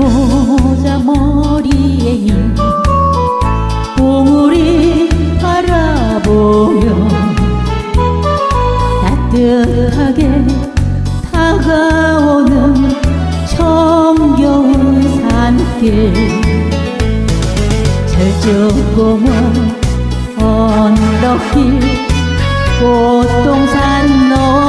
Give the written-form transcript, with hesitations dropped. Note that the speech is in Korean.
모자 머리에 흰 봉우리 바라보며 따뜻하게 다가오는 정겨운 산길 절조고먼 언덕길 꽃동산 너